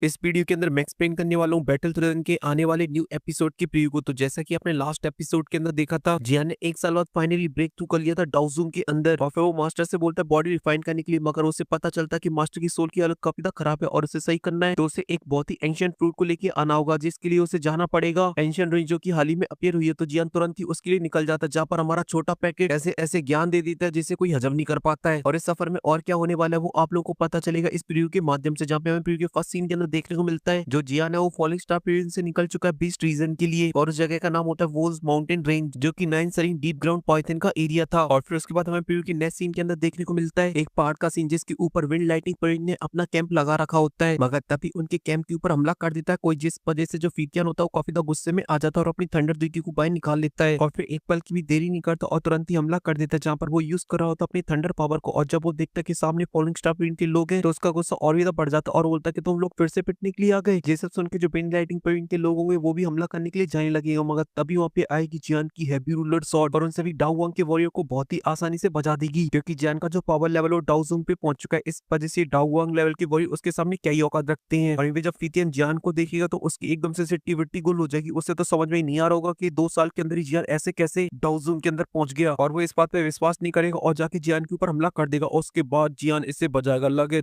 इस वीडियो के अंदर मैं एक्सप्लेन करने वाला हूँ बैटल थ्रोन के आने वाले न्यू एपिसोड की प्रीव्यू को। तो जैसा कि आपने लास्ट एपिसोड के अंदर देखा था, जियान ने 1 साल बाद फाइनली ब्रेक थ्रू कर लिया था डाउजूम के अंदर, और फिर वो मास्टर से बोलता है बॉडी रिफाइन करने के लिए, मगर उसे पता चलता है कि मास्टर की सोल की हालत काफी ज्यादा खराब है और उसे सही करना है तो उसे एक बहुत ही एंशिएंट फ्रूट को लेके आना होगा, जिसके लिए उसे जाना पड़ेगा एंशिएंट रेंज जो की हाल ही में अपीयर हुई है। तो जियान तुरंत ही उसके लिए निकल जाता है, जहाँ पर हमारा छोटा पैकेट ऐसे ऐसे ज्ञान दे देता है जिसे कोई हजम नहीं कर पाता है। और इस सफर में और क्या होने वाला है वो आप लोगों को पता चलेगा इस प्रीव्यू के माध्यम से, जहाँ पे हमें प्रीव्यू के फर्स्ट सीन के अंदर देखने को मिलता है जो जियान है वो फॉलिंग स्टार प्रीजन से निकल चुका है बीस्ट रीजन के लिए, और उस जगह का नाम होता है वोल्स माउंटेन रेंज, जो कि 9 सरीन डीप ग्राउंड पाइथन का एरिया था। और फिर उसके बाद हमें प्रीव्यू की नेक्स्ट सीन के अंदर देखने को मिलता है एक पहाड़ का सीन जिसके ऊपर विंड लाइटिंग पॉइंट ने अपना कैंप लगा रखा होता है, मगर तभी उनके कैंप के ऊपर हमला कर देता है कोई, जिस वजह से जो फीतियान होता है वो काफी ज्यादा गुस्से में आ जाता है और अपनी थंडर दुकी को बाहर निकाल लेता है, और फिर एक पल की भी देरी नहीं करता और तुरंत ही हमला कर देता है जहाँ पर वो यूज कर रहा होता है अपनी थंडर पावर को। और जब वो देखता है कि सामने फॉलिंग स्टार प्रिंट के लोग हैं तो उसका गुस्सा और भी ज्यादा बढ़ जाता है और बोलता है कि तुम लोग फिर से पिटने के लिए आ गए। ये सब सुन के जो विंड लाइटिंग पॉइंट के लोग होंगे वो भी हमला करने के लिए जाने लगेगा, मगर तभी वहाँ पे आएगी जियान की हैवी रूलर सॉर्ड और उन सभी डाउवांग के वॉरियर को बहुत ही आसानी से बचा देगी, क्योंकि जियान का जो पावर लेवल वो डाउजूम पे पहुंच चुका है। इस वजह से डाउवांग लेवल के वॉरियर उसके सामने क्या ही औकात रखते हैं। और जब फीतियन जियान को देखेगा तो उसकी एकदम से सिट्टी विट्टी गुल हो जाएगी, उसे तो समझ में ही नहीं आ रहा होगा कि 2 साल के अंदर ही जियान ऐसे कैसे डाउजूम के अंदर पहुंच गया, और वो इस बात पे विश्वास नहीं करेगा और जाके जियान के ऊपर हमला कर देगा। और उसके बाद जियान इसे बजाएगा, लगे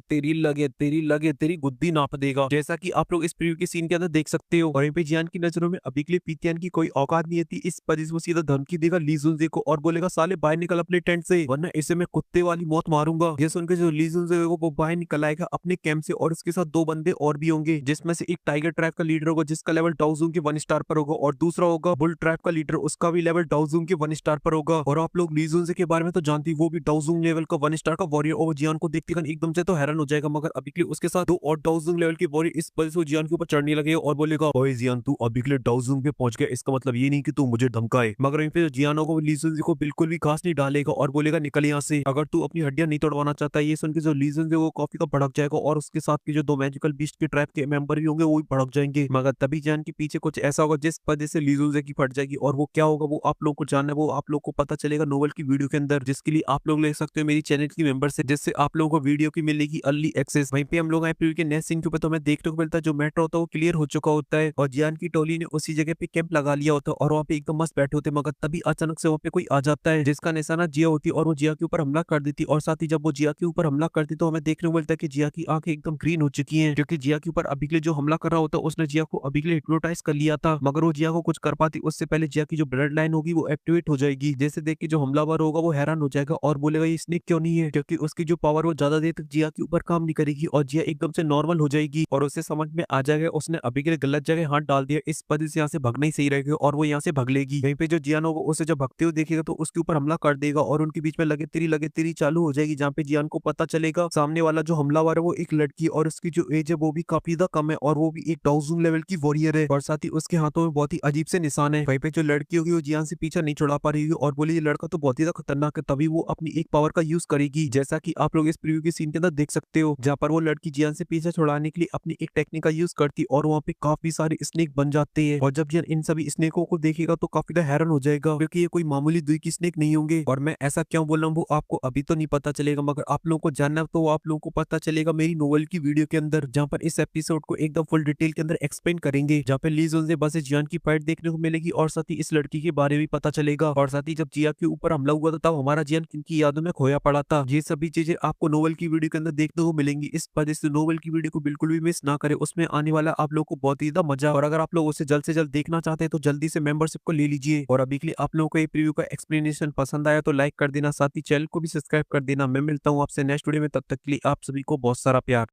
तेरी गुद्दी नाप देगा, जैसा कि आप लोग इस प्रीव्यू के सीन के अंदर देख सकते हो। और यहाँ पे जियान की नजरों में अभी के लिए फीतियन की कोई औकात नहीं थी, इस वजह से वो सीधा धमकी देगा ली जुनजे को और बोलेगा साले बाहर निकल अपने टेंट से वरना इसे मैं कुत्ते वाली मौत मारूंगा। ये सुनकर जो ली जुनजे को वो बाहर निकल आएगा अपने कैंप से, और उसके साथ 2 बंदे और भी होंगे, जिसमें से एक टाइगर ट्राइब का लीडर होगा जिसका लेवल डाउजूम के 1 स्टार पर होगा, और दूसरा होगा बुल ट्राइब का लीडर, उसका भी लेवल डाउजूम के 1 स्टार पर होगा। और आप लोग ली जुनजे के बारे में तो जानते ही, वो भी डाउजूम लेवल का 1 स्टार का वॉरियर, और जियान को देखते एकदम से तो हैरान हो जाएगा, मगर अभी के लिए उसके साथ 2 और डाउजूम लेवल के वॉरियर इस वजह से जियान के ऊपर चढ़ने लगे और बोलेगा ओए जियान तू अभी के लिए डाउजूम पे पहुंच गया, इसका मतलब ये नहीं कि तू मुझे धमकाए। मगर वहीं पे जियानो को ली जुनजे को बिल्कुल भी घास नहीं डालेगा और बोलेगा निकल यहाँ से, अगर तू अपनी हड्डियां नहीं तोड़वाना चाहता। ये सुन के जो ली जुनजे वो काफी का भड़क जाएगा और उसके साथ के जो 2 मैजिकल बीस्ट के ट्राइब के मेंबर भी होंगे वो भी भड़क जाएंगे, मगर तभी जियान के पीछे कुछ ऐसा होगा जिस वजह से ली जुनजे की फट जाएगी, और वो क्या होगा वो आप लोग को जानना है, वो आप लोग को पता चलेगा नोवेल की वीडियो के अंदर, जिसके लिए आप लोग ले सकते हो मेरी चैनल की मेंबर से, जिससे आप लोगों को वीडियो की मिलेगी अर्ली एक्सेस। वहीं पे हम लोग आए प्रीव्यू के नेक्स्ट सीन के ऊपर तो हमें देखने को मिलता है जो मैटर होता है वो क्लियर हो चुका होता है और जियान की टोली ने उसी जगह पे कैंप लगा लिया होता है और वहाँ पे एकदम मस्त बैठे होते, मगर तभी अचानक से वहाँ पे कोई आ जाता है जिसका निशाना जिया होती है और वो जिया के ऊपर हमला कर देती, और साथ ही जब वो जिया के ऊपर हमला करती तो हमें देखने को मिलता है कि जिया की आंखें एकदम ग्रीन हो चुकी हैं, क्योंकि जिया के ऊपर अभी के लिए जो हमला कर रहा होता है उसने जिया को अभी के लिए हिप्नोटाइज कर लिया था, मगर वो जिया को कुछ कर पाती उससे पहले जिया की जो ब्लड लाइन होगी वो एक्टिवेट हो जाएगी, जैसे देख के जो हमलावर होगा वो हैरान हो जाएगा और बोलेगा ये स्नेक क्यों नहीं है, क्योंकि उसकी जो पावर वो ज्यादा देर तक जिया के ऊपर काम नहीं करेगी और जिया एकदम से नॉर्मल हो जाएगी, और उसे समझ में आ जाएगा उसने अभी के लिए गलत जगह हाथ डाल दिया, इस वजह से यहाँ से भागना ही सही रहेगा और वो यहाँ से भाग लेगी। वहीं पे जो जियान होगा उसे जब भागते हुए देखेगा तो उसके ऊपर हमला कर देगा और उनके बीच में लगे तेरी चालू हो जाएगी, जहाँ पे जियान को पता चलेगा सामने वाला जो हमलावर है वो एक लड़की और उसकी जो एज है वो भी काफी ज्यादा कम है और वो भी एक डाउजूम लेवल की वॉरियर है, और साथ ही उसके हाथों में बहुत ही अजीब से निशान है। वहीं पे जो लड़की होगी वो जियान से पीछा नहीं छुड़ा पा रही होगी और बोली ये लड़का तो बहुत ही ज्यादा खतरनाक है, तभी वो अपनी एक पावर का यूज करेगी, जैसा कि आप लोग इस प्रीव्यू के सीन के अंदर देख सकते हो, जहाँ पर वो लड़की जियान से पीछा छुड़ाने के लिए अपनी एक टेक्निक का यूज करती और वहाँ पे काफी सारे स्नेक बन जाते हैं, और जब जियान इन सभी स्नेकों को देखेगा तो काफी ज्यादा हैरान हो जाएगा, क्योंकि ये कोई मामूली दुई की स्नेक नहीं होंगे। और मैं ऐसा क्यों बोल रहा हूँ वो आपको अभी तो नहीं पता चलेगा, मगर आप लोगों को जानना है तो आप लोगों को पता चलेगा मेरी नोवेल की वीडियो के अंदर, जहाँ पर इस एपिसोड को एकदम फुल डिटेल के अंदर एक्सप्लेन करेंगे, जहाँ पे ली जुनजे बस जियान की फाइट देखने को मिलेगी और साथ ही इस लड़की के बारे में पता चलेगा, और साथ ही जब जिया के ऊपर हमला हुआ था तब हमारा जियान किनकी यादों में खोया पड़ा था। ये सभी चीजें आपको नोवेल की वीडियो के अंदर देखने को मिलेंगी, इस वजह से नोवेल की वीडियो को बिल्कुल भी मिस ना करें, उसमें आने वाला आप लोग को बहुत ही ज्यादा मजा। और अगर आप लोग उसे जल्द से जल्द देखना चाहते हैं तो जल्दी से मेंबरशिप को ले लीजिए। और अभी के लिए आप लोगों को ये प्रीव्यू का एक्सप्लेनेशन पसंद आया तो लाइक कर देना, साथ ही चैनल को भी सब्सक्राइब कर देना। मैं मिलता हूँ आपसे नेक्स्ट वीडियो में, तब तक के लिए आप सभी को बहुत सारा प्यार।